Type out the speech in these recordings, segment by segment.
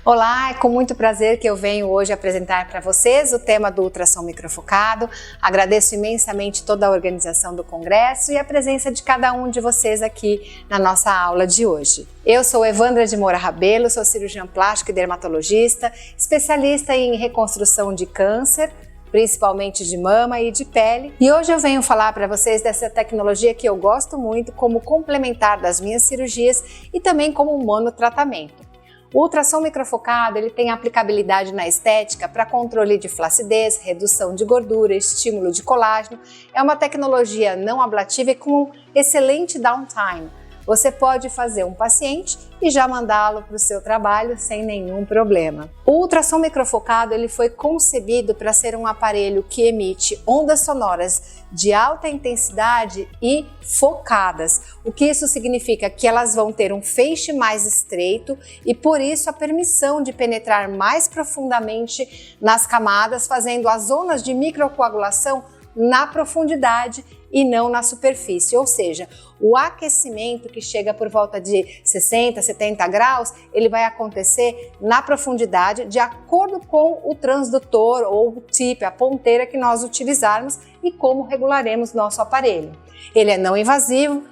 Olá, é com muito prazer que eu venho hoje apresentar para vocês o tema do ultrassom microfocado. Agradeço imensamente toda a organização do congresso e a presença de cada um de vocês aqui na nossa aula de hoje. Eu sou Evandra de Moura Rabelo, sou cirurgiã plástica e dermatologista, especialista em reconstrução de câncer, principalmente de mama e de pele. E hoje eu venho falar para vocês dessa tecnologia que eu gosto muito como complementar das minhas cirurgias e também como um monotratamento. O ultrassom microfocado ele tem aplicabilidade na estética para controle de flacidez, redução de gordura, estímulo de colágeno. É uma tecnologia não ablativa e com um excelente downtime. Você pode fazer um paciente e já mandá-lo para o seu trabalho sem nenhum problema. O ultrassom microfocado ele foi concebido para ser um aparelho que emite ondas sonoras de alta intensidade e focadas. O que isso significa? Que elas vão ter um feixe mais estreito e por isso a permissão de penetrar mais profundamente nas camadas, fazendo as zonas de microcoagulação na profundidade e não na superfície, ou seja, o aquecimento que chega por volta de 60, 70 graus, ele vai acontecer na profundidade de acordo com o transdutor ou o tip, a ponteira que nós utilizarmos e como regularemos nosso aparelho. Ele é não invasivo,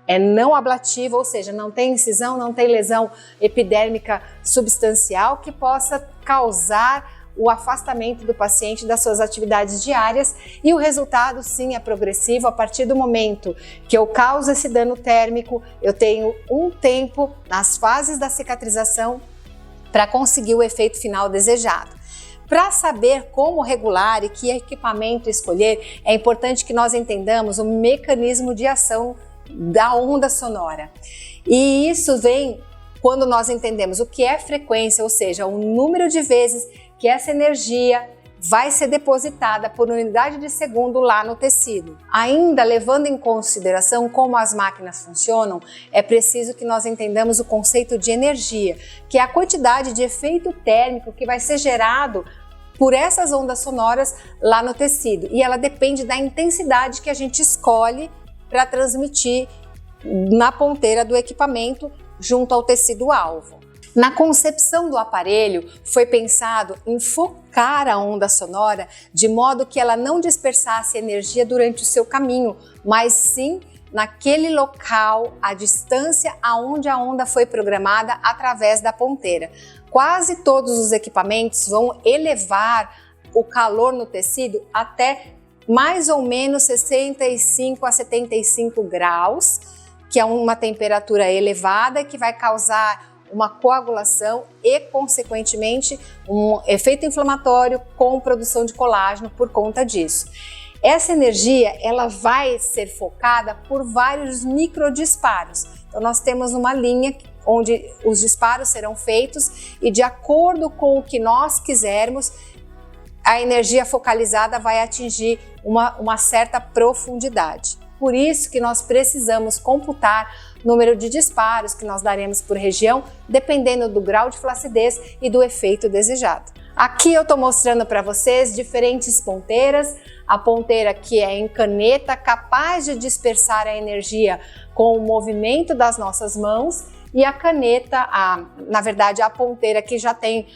é não ablativo, ou seja, não tem incisão, não tem lesão epidérmica substancial que possa causar o afastamento do paciente das suas atividades diárias e o resultado sim é progressivo. A partir do momento que eu causo esse dano térmico, eu tenho um tempo nas fases da cicatrização para conseguir o efeito final desejado. Para saber como regular e que equipamento escolher, é importante que nós entendamos o mecanismo de ação da onda sonora. E isso vem quando nós entendemos o que é frequência, ou seja, o número de vezes que essa energia vai ser depositada por unidade de segundo lá no tecido. Ainda levando em consideração como as máquinas funcionam, é preciso que nós entendamos o conceito de energia, que é a quantidade de efeito térmico que vai ser gerado por essas ondas sonoras lá no tecido. E ela depende da intensidade que a gente escolhe para transmitir na ponteira do equipamento junto ao tecido-alvo. Na concepção do aparelho, foi pensado em focar a onda sonora de modo que ela não dispersasse energia durante o seu caminho, mas sim naquele local, a distância aonde a onda foi programada através da ponteira. Quase todos os equipamentos vão elevar o calor no tecido até mais ou menos 65 a 75 graus, que é uma temperatura elevada que vai causar uma coagulação e, consequentemente, um efeito inflamatório com produção de colágeno por conta disso. Essa energia ela vai ser focada por vários microdisparos. Então, nós temos uma linha onde os disparos serão feitos e, de acordo com o que nós quisermos, a energia focalizada vai atingir uma certa profundidade. Por isso que nós precisamos computar o número de disparos que nós daremos por região, dependendo do grau de flacidez e do efeito desejado. Aqui eu estou mostrando para vocês diferentes ponteiras, a ponteira que é em caneta, capaz de dispersar a energia com o movimento das nossas mãos, e a caneta, na verdade a ponteira que já tem,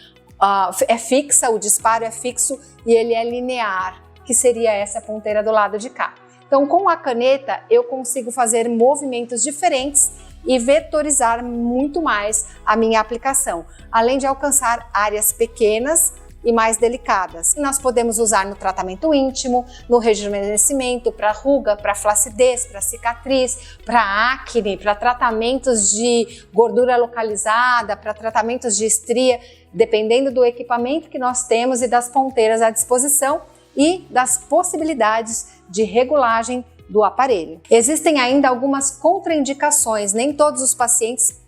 é fixa, o disparo é fixo e ele é linear, que seria essa ponteira do lado de cá. Então, com a caneta, eu consigo fazer movimentos diferentes e vetorizar muito mais a minha aplicação, além de alcançar áreas pequenas e mais delicadas. Nós podemos usar no tratamento íntimo, no rejuvenescimento, para ruga, para flacidez, para cicatriz, para acne, para tratamentos de gordura localizada, para tratamentos de estria, dependendo do equipamento que nós temos e das ponteiras à disposição e das possibilidades de regulagem do aparelho. Existem ainda algumas contraindicações, nem todos os pacientes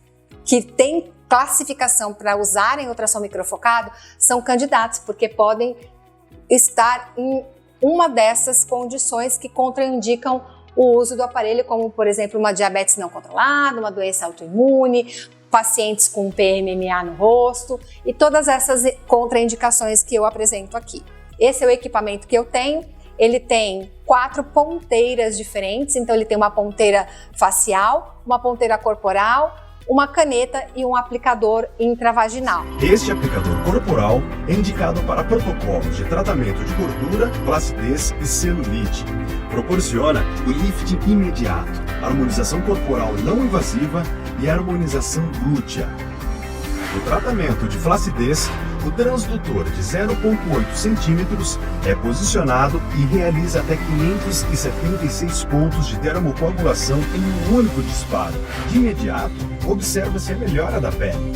que têm classificação para usarem ultrassom microfocado são candidatos, porque podem estar em uma dessas condições que contraindicam o uso do aparelho, como por exemplo uma diabetes não controlada, uma doença autoimune, pacientes com PMMA no rosto e todas essas contraindicações que eu apresento aqui. Esse é o equipamento que eu tenho. Ele tem 4 ponteiras diferentes, então ele tem uma ponteira facial, uma ponteira corporal, uma caneta e um aplicador intravaginal. Este aplicador corporal é indicado para protocolos de tratamento de gordura, flacidez e celulite. Proporciona o lifting imediato, harmonização corporal não invasiva e harmonização glútea. No tratamento de flacidez, o transdutor de 0,8 centímetros é posicionado e realiza até 576 pontos de termocoagulação em um único disparo. De imediato, observa-se a melhora da pele.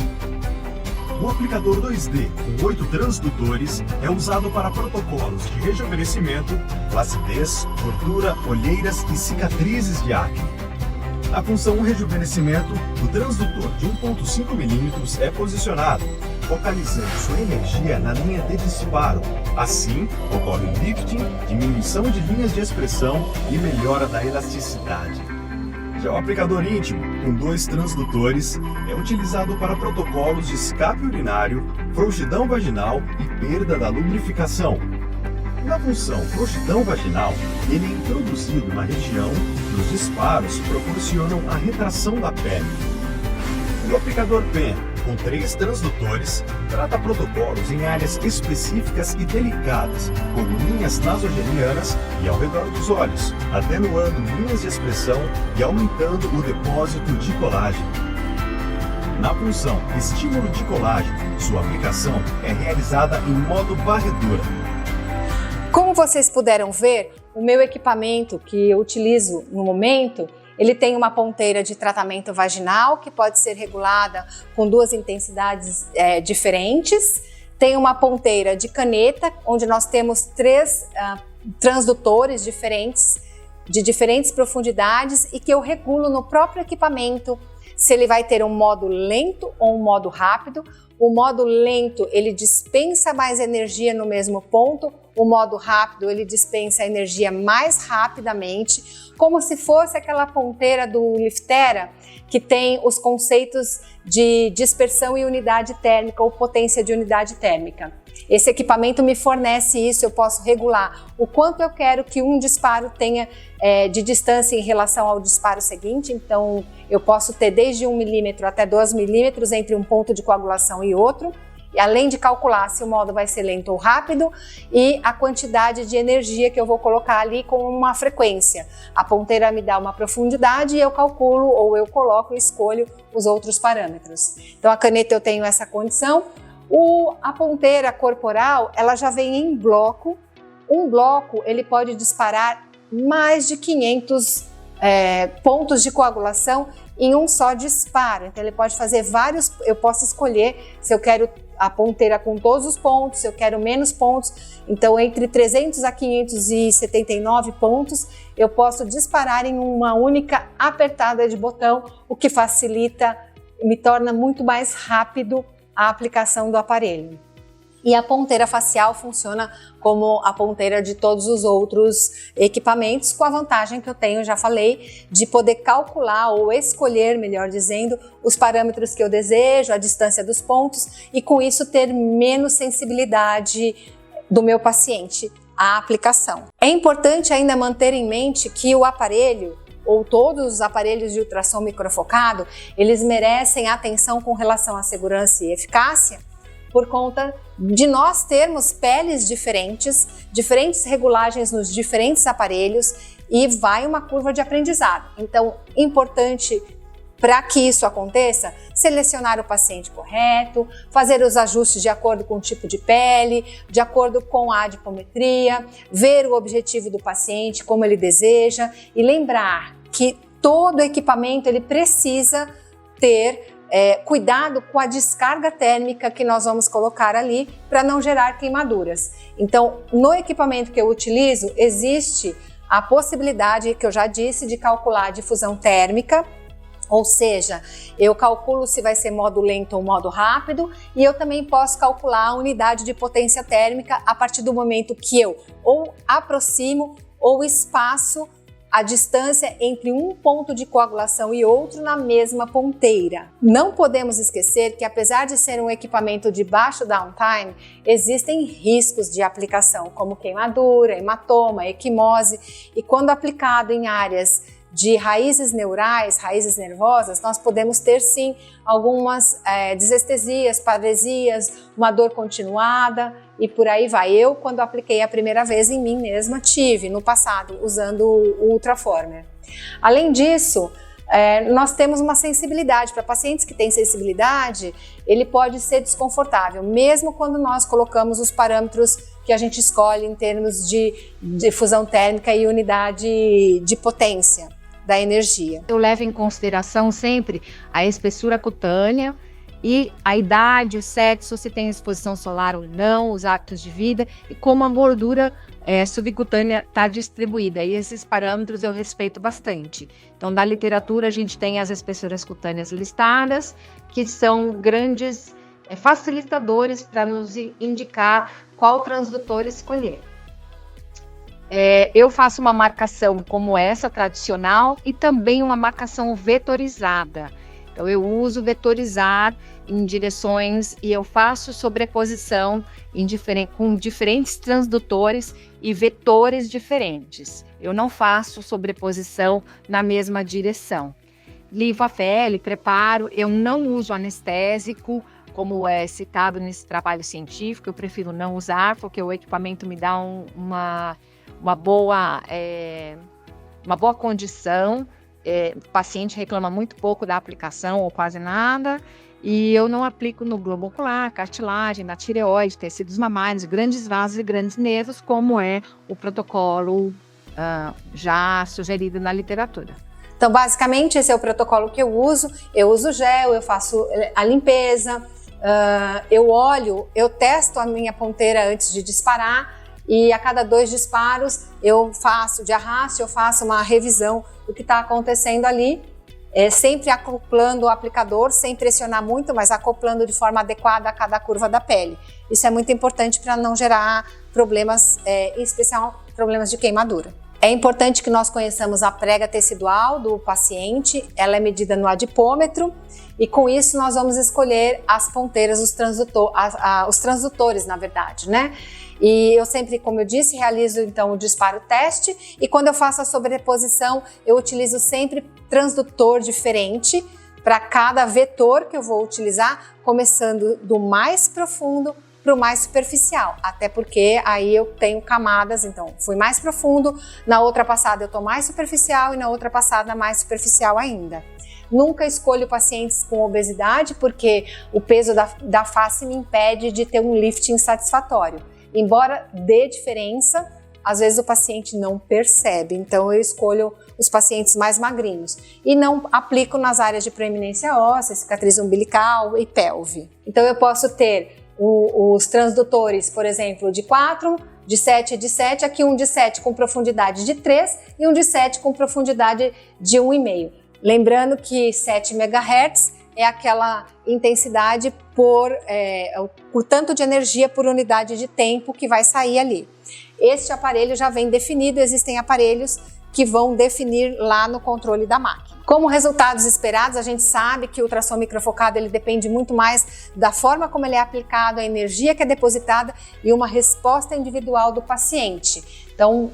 O aplicador 2D, com 8 transdutores, é usado para protocolos de rejuvenescimento, flacidez, gordura, olheiras e cicatrizes de acne. Na função rejuvenescimento, o transdutor de 1,5 mm é posicionado, focalizando sua energia na linha de disparo. Assim, ocorre um lifting, diminuição de linhas de expressão e melhora da elasticidade. Já o aplicador íntimo, com 2 transdutores, é utilizado para protocolos de escape urinário, frouxidão vaginal e perda da lubrificação. Na função frouxidão vaginal, ele é introduzido na região e os disparos proporcionam a retração da pele. O aplicador PEN, com 3 transdutores, trata protocolos em áreas específicas e delicadas, como linhas nasogenianas e ao redor dos olhos, atenuando linhas de expressão e aumentando o depósito de colágeno. Na função estímulo de colágeno, sua aplicação é realizada em modo varredura. Como vocês puderam ver, o meu equipamento que eu utilizo no momento, ele tem uma ponteira de tratamento vaginal que pode ser regulada com 2 intensidades diferentes. Tem uma ponteira de caneta, onde nós temos 3 transdutores diferentes, de diferentes profundidades e que eu regulo no próprio equipamento se ele vai ter um modo lento ou um modo rápido. O modo lento, ele dispensa mais energia no mesmo ponto. O modo rápido, ele dispensa a energia mais rapidamente, como se fosse aquela ponteira do Liftera, que tem os conceitos de dispersão e unidade térmica ou potência de unidade térmica. Esse equipamento me fornece isso, eu posso regular o quanto eu quero que um disparo tenha de distância em relação ao disparo seguinte. Então, eu posso ter desde 1 milímetro até 2 milímetros entre um ponto de coagulação e outro. E além de calcular se o modo vai ser lento ou rápido e a quantidade de energia que eu vou colocar ali com uma frequência. A ponteira me dá uma profundidade e eu calculo ou eu coloco e escolho os outros parâmetros. Então a caneta eu tenho essa condição. A ponteira corporal, ela já vem em bloco. Um bloco ele pode disparar mais de 500 pontos de coagulação em um só disparo. Então ele pode fazer vários, eu posso escolher se eu quero a ponteira com todos os pontos, se eu quero menos pontos. Então entre 300 a 579 pontos eu posso disparar em uma única apertada de botão, o que facilita, me torna muito mais rápido a aplicação do aparelho. E a ponteira facial funciona como a ponteira de todos os outros equipamentos, com a vantagem que eu tenho, já falei, de poder calcular ou escolher, melhor dizendo, os parâmetros que eu desejo, a distância dos pontos e com isso ter menos sensibilidade do meu paciente à aplicação. É importante ainda manter em mente que o aparelho ou todos os aparelhos de ultrassom microfocado, eles merecem atenção com relação à segurança e eficácia, por conta de nós termos peles diferentes, diferentes regulagens nos diferentes aparelhos e vai uma curva de aprendizado. Então, importante para que isso aconteça, selecionar o paciente correto, fazer os ajustes de acordo com o tipo de pele, de acordo com a adipometria, ver o objetivo do paciente, como ele deseja e lembrar que todo equipamento ele precisa ter cuidado com a descarga térmica que nós vamos colocar ali para não gerar queimaduras. Então, no equipamento que eu utilizo, existe a possibilidade, que eu já disse, de calcular a difusão térmica, ou seja, eu calculo se vai ser modo lento ou modo rápido e eu também posso calcular a unidade de potência térmica a partir do momento que eu ou aproximo ou espaço a distância entre um ponto de coagulação e outro na mesma ponteira. Não podemos esquecer que, apesar de ser um equipamento de baixo downtime, existem riscos de aplicação, como queimadura, hematoma, equimose, e quando aplicado em áreas de raízes neurais, raízes nervosas, nós podemos ter sim algumas desestesias, paralisias, uma dor continuada e por aí vai. Eu, quando apliquei a primeira vez em mim mesma, tive no passado, usando o Ultraformer. Além disso, nós temos uma sensibilidade. Para pacientes que têm sensibilidade, ele pode ser desconfortável, mesmo quando nós colocamos os parâmetros que a gente escolhe em termos de difusão térmica e unidade de potência da energia. Eu levo em consideração sempre a espessura cutânea e a idade, o sexo, se tem exposição solar ou não, os hábitos de vida e como a gordura subcutânea está distribuída. E esses parâmetros eu respeito bastante. Então, na literatura, a gente tem as espessuras cutâneas listadas, que são grandes facilitadores para nos indicar qual transdutor escolher. Eu faço uma marcação como essa, tradicional, e também uma marcação vetorizada. Então, eu uso vetorizar em direções e eu faço sobreposição com diferentes transdutores e vetores diferentes. Eu não faço sobreposição na mesma direção. Livo a pele, preparo, eu não uso anestésico, como é citado nesse trabalho científico, eu prefiro não usar, porque o equipamento me dá uma boa condição. O paciente reclama muito pouco da aplicação ou quase nada, e eu não aplico no globo ocular, cartilagem, na tireoide, tecidos mamários, grandes vasos e grandes nervos, como é o protocolo já sugerido na literatura. Então, basicamente, esse é o protocolo que eu uso. Eu uso gel, eu faço a limpeza, eu olho, eu testo a minha ponteira antes de disparar, e a cada 2 disparos eu faço de arraste, eu faço uma revisão do que está acontecendo ali, sempre acoplando o aplicador, sem pressionar muito, mas acoplando de forma adequada a cada curva da pele. Isso é muito importante para não gerar problemas, em especial problemas de queimadura. É importante que nós conheçamos a prega tecidual do paciente, ela é medida no adipômetro e com isso nós vamos escolher as ponteiras, os transdutores, na verdade, né? E eu sempre, como eu disse, realizo então o disparo teste e quando eu faço a sobreposição, eu utilizo sempre transdutor diferente para cada vetor que eu vou utilizar, começando do mais profundo para o mais superficial, até porque aí eu tenho camadas, então fui mais profundo, na outra passada eu estou mais superficial e na outra passada mais superficial ainda. Nunca escolho pacientes com obesidade porque o peso da face me impede de ter um lifting satisfatório. Embora dê diferença, às vezes o paciente não percebe, então eu escolho os pacientes mais magrinhos e não aplico nas áreas de proeminência óssea, cicatriz umbilical e pelve. Então eu posso ter os transdutores, por exemplo, de 4, de 7 e de 7, aqui um de 7 com profundidade de 3 e um de 7 com profundidade de 1,5. Lembrando que 7 MHz é aquela intensidade por tanto de energia por unidade de tempo que vai sair ali. Este aparelho já vem definido, existem aparelhos que vão definir lá no controle da máquina. Como resultados esperados, a gente sabe que o ultrassom microfocado ele depende muito mais da forma como ele é aplicado, a energia que é depositada e uma resposta individual do paciente. Então,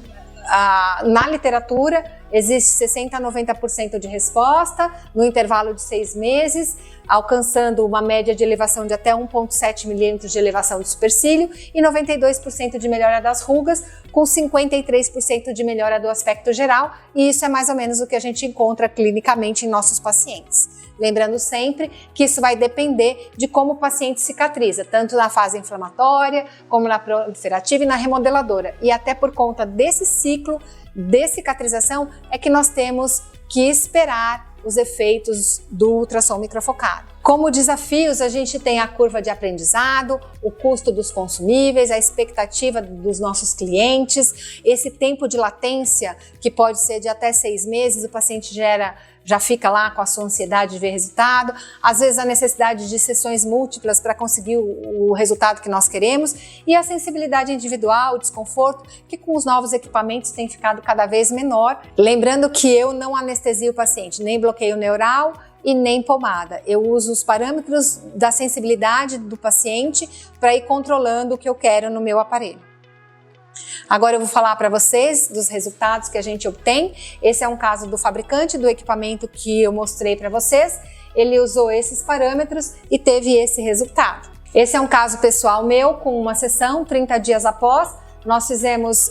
na literatura, existe 60% a 90% de resposta no intervalo de 6 meses, alcançando uma média de elevação de até 1,7 milímetros de elevação de supercílio e 92% de melhora das rugas, com 53% de melhora do aspecto geral, e isso é mais ou menos o que a gente encontra clinicamente em nossos pacientes. Lembrando sempre que isso vai depender de como o paciente cicatriza, tanto na fase inflamatória, como na proliferativa e na remodeladora. E até por conta desse ciclo de cicatrização é que nós temos que esperar os efeitos do ultrassom microfocado. Como desafios, a gente tem a curva de aprendizado, o custo dos consumíveis, a expectativa dos nossos clientes, esse tempo de latência, que pode ser de até 6 meses, o paciente já fica lá com a sua ansiedade de ver resultado, às vezes a necessidade de sessões múltiplas para conseguir o resultado que nós queremos e a sensibilidade individual, o desconforto, que com os novos equipamentos tem ficado cada vez menor. Lembrando que eu não anestesio o paciente, nem bloqueio neural e nem pomada. Eu uso os parâmetros da sensibilidade do paciente para ir controlando o que eu quero no meu aparelho. Agora eu vou falar para vocês dos resultados que a gente obtém. Esse é um caso do fabricante do equipamento que eu mostrei para vocês. Ele usou esses parâmetros e teve esse resultado. Esse é um caso pessoal meu com uma sessão 30 dias após. Nós fizemos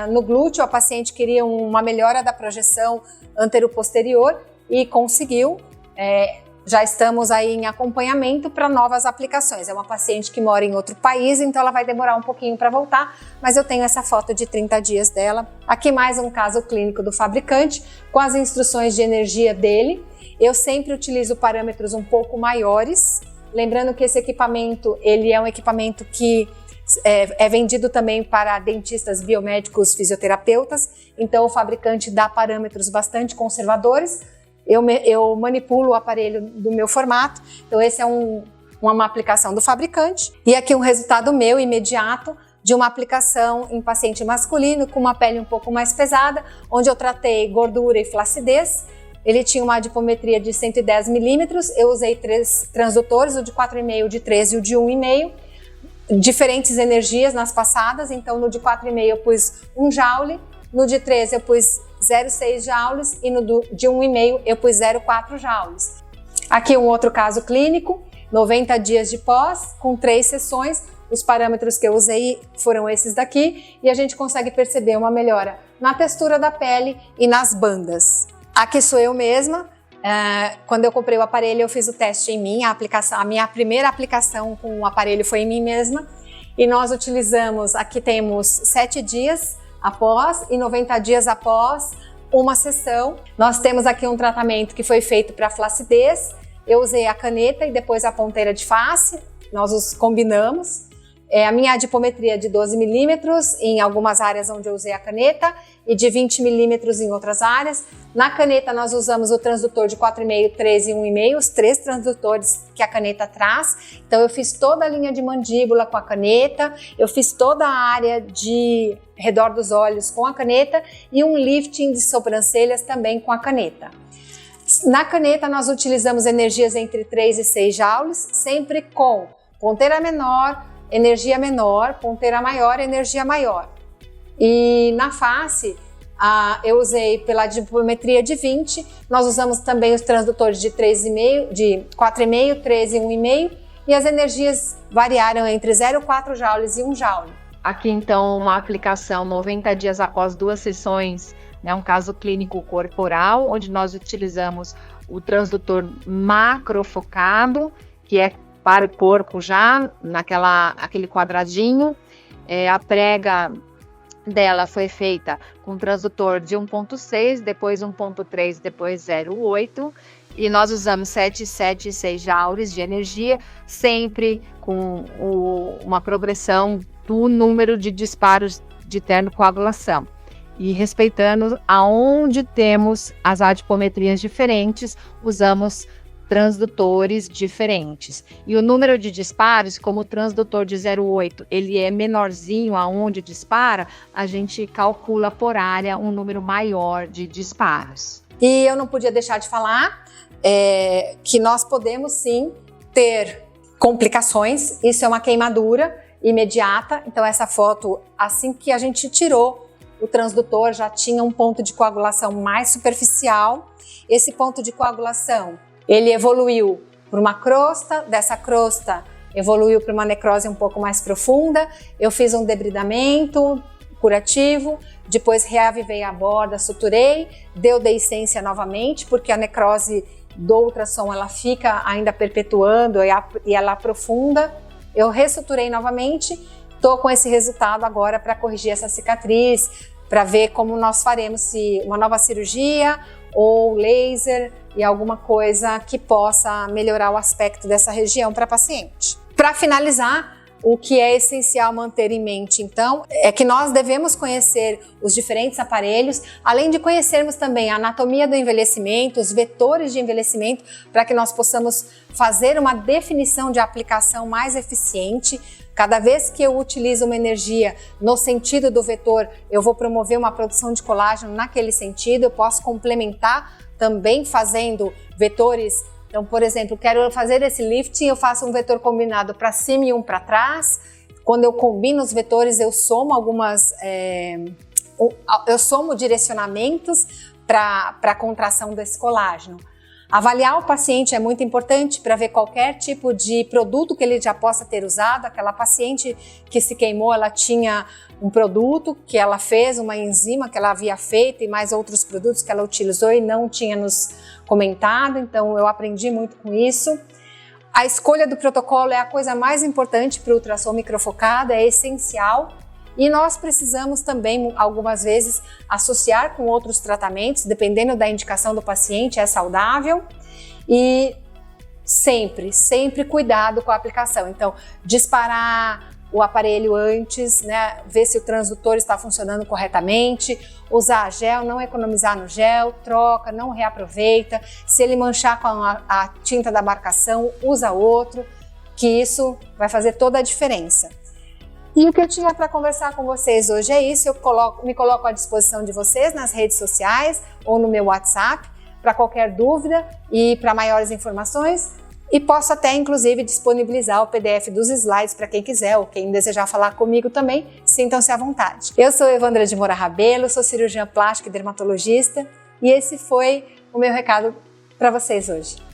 no glúteo, a paciente queria uma melhora da projeção antero-posterior e conseguiu. Já estamos aí em acompanhamento para novas aplicações. É uma paciente que mora em outro país, então ela vai demorar um pouquinho para voltar, mas eu tenho essa foto de 30 dias dela. Aqui mais um caso clínico do fabricante, com as instruções de energia dele. Eu sempre utilizo parâmetros um pouco maiores, lembrando que esse equipamento, ele é um equipamento que é vendido também para dentistas, biomédicos, fisioterapeutas, então o fabricante dá parâmetros bastante conservadores. Eu manipulo o aparelho do meu formato, então esse é uma aplicação do fabricante. E aqui um resultado meu imediato de uma aplicação em paciente masculino com uma pele um pouco mais pesada, onde eu tratei gordura e flacidez. Ele tinha uma adipometria de 110 milímetros, eu usei 3 transdutores, o de 4,5, o de 13 e o de 1,5. Diferentes energias nas passadas, então no de 4,5 eu pus 1 joule, no de 13 eu pus 0,6 joules e no de 1,5 eu pus 0,4 joules. Aqui um outro caso clínico, 90 dias de pós, com 3 sessões. Os parâmetros que eu usei foram esses daqui e a gente consegue perceber uma melhora na textura da pele e nas bandas. Aqui sou eu mesma. Quando eu comprei o aparelho, eu fiz o teste em mim. A minha primeira aplicação com o aparelho foi em mim mesma. E nós utilizamos, aqui temos 7 dias após e 90 dias após uma sessão. Nós temos aqui um tratamento que foi feito para flacidez. Eu usei a caneta e depois a ponteira de face. Nós os combinamos. A minha adipometria é de 12 milímetros em algumas áreas onde eu usei a caneta e de 20 milímetros em outras áreas. Na caneta nós usamos o transdutor de 4,5, 13 e 1,5, os 3 transdutores que a caneta traz. Então eu fiz toda a linha de mandíbula com a caneta, eu fiz toda a área de redor dos olhos com a caneta e um lifting de sobrancelhas também com a caneta. Na caneta nós utilizamos energias entre 3 e 6 joules, sempre com ponteira menor, energia menor, ponteira maior, energia maior. E na face, eu usei pela adipometria de 20, nós usamos também os transdutores de 3,5, de 4,5, 13 e 1,5, e as energias variaram entre 0,4 joules e 1 joule. Aqui então uma aplicação 90 dias após 2 sessões, né, um caso clínico corporal, onde nós utilizamos o transdutor macrofocado, que é para o corpo já, aquele quadradinho. A prega dela foi feita com transdutor de 1,6, depois 1,3, depois 0,8. E nós usamos 7, 7 e 6 joules de energia, sempre com uma progressão do número de disparos de termocoagulação. E respeitando aonde temos as adipometrias diferentes, usamos transdutores diferentes. E o número de disparos, como o transdutor de 0,8, ele é menorzinho aonde dispara, a gente calcula por área um número maior de disparos. E eu não podia deixar de falar que nós podemos sim ter complicações. Isso é uma queimadura imediata. Então essa foto, assim que a gente tirou o transdutor, já tinha um ponto de coagulação mais superficial. Esse ponto de coagulação ele evoluiu para uma crosta, dessa crosta evoluiu para uma necrose um pouco mais profunda. Eu fiz um debridamento curativo, depois reavivei a borda, suturei, deu deiscência novamente, porque a necrose do ultrassom ela fica ainda perpetuando e ela aprofunda. Eu ressuturei novamente, estou com esse resultado agora para corrigir essa cicatriz, para ver como nós faremos, se uma nova cirurgia ou laser e alguma coisa que possa melhorar o aspecto dessa região para a paciente. Para finalizar, o que é essencial manter em mente, então, é que nós devemos conhecer os diferentes aparelhos, além de conhecermos também a anatomia do envelhecimento, os vetores de envelhecimento, para que nós possamos fazer uma definição de aplicação mais eficiente. Cada vez que eu utilizo uma energia no sentido do vetor, eu vou promover uma produção de colágeno naquele sentido. Eu posso complementar também fazendo vetores. Então, por exemplo, quero fazer esse lifting, eu faço um vetor combinado para cima e um para trás. Quando eu combino os vetores, eu somo eu somo direcionamentos para a contração desse colágeno. Avaliar o paciente é muito importante para ver qualquer tipo de produto que ele já possa ter usado. Aquela paciente que se queimou, ela tinha um produto que ela fez, uma enzima que ela havia feito e mais outros produtos que ela utilizou e não tinha nos comentado, então eu aprendi muito com isso. A escolha do protocolo é a coisa mais importante para o ultrassom microfocado, é essencial. E nós precisamos também, algumas vezes, associar com outros tratamentos, dependendo da indicação do paciente, é saudável. E sempre cuidado com a aplicação. Então, disparar o aparelho antes, né? Ver se o transdutor está funcionando corretamente, usar gel, não economizar no gel, troca, não reaproveita. Se ele manchar com a tinta da marcação, usa outro, que isso vai fazer toda a diferença. E o que eu tinha para conversar com vocês hoje é isso. Eu me coloco à disposição de vocês nas redes sociais ou no meu WhatsApp para qualquer dúvida e para maiores informações. E posso até, inclusive, disponibilizar o PDF dos slides para quem quiser ou quem desejar falar comigo também, sintam-se à vontade. Eu sou Evandra de Moura Rabelo, sou cirurgiã plástica e dermatologista e esse foi o meu recado para vocês hoje.